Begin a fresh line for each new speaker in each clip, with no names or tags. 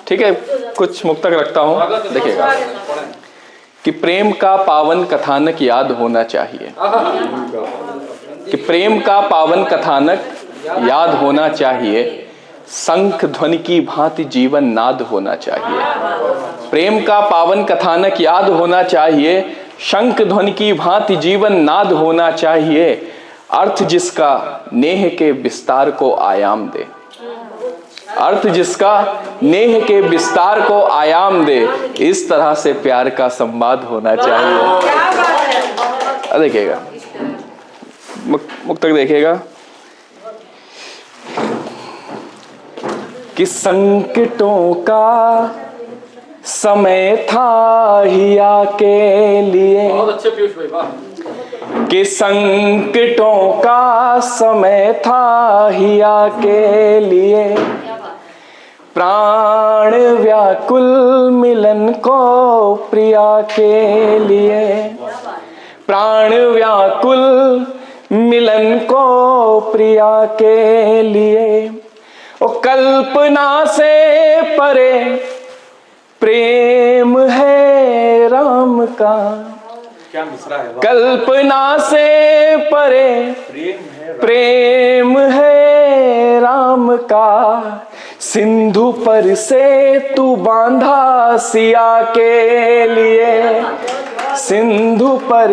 ठीक है, कुछ मुक्तक रखता हूँ, देखिएगा कि प्रेम का पावन कथानक याद होना चाहिए, कि प्रेम का पावन कथानक याद होना चाहिए, शंख ध्वनि की भांति जीवन नाद होना चाहिए। प्रेम का पावन कथानक याद होना चाहिए, शंख ध्वनि की भांति जीवन नाद होना चाहिए, अर्थ जिसका नेह के विस्तार को आयाम दे, अर्थ जिसका नेह के विस्तार को आयाम दे, इस तरह से प्यार का संवाद होना चाहिए। देखिएगा मुक्तक देखिएगा कि संकटों का समय था हिया के लिए,
बहुत अच्छे पीयूष भाई, वाह।
कि संकटों का समय था हिया के लिए, प्राण व्याकुल मिलन को प्रिया के लिए, प्राण व्याकुल मिलन को प्रिया के लिए, ओ कल्पना से परे प्रेम है राम का,
क्या मिसरा है,
कल्पना से परे प्रेम है राम का, सिंधु पर से तू बांधा सिया के लिए, सिंधु पर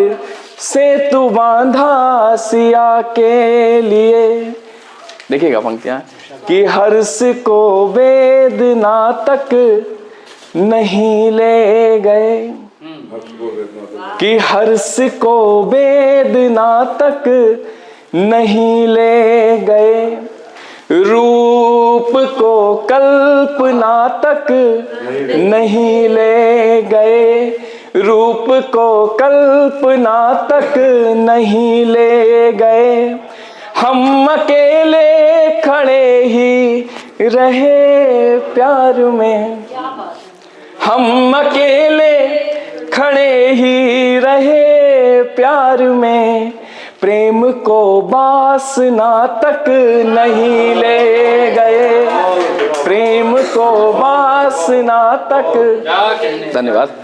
से तू बांधा सिया के लिए। देखिएगा पंक्तियां कि हर्ष को वेदना तक नहीं ले गए, कि हर्ष को वेदना तक नहीं ले गए, रूप को कल्पना तक नहीं ले गए, रूप को कल्पना तक नहीं ले गए, हम अकेले खड़े ही रहे प्यार में, हम अकेले खड़े ही रहे प्यार में, प्रेम को वासना तक नहीं ले गए, प्रेम को वासना तक। धन्यवाद।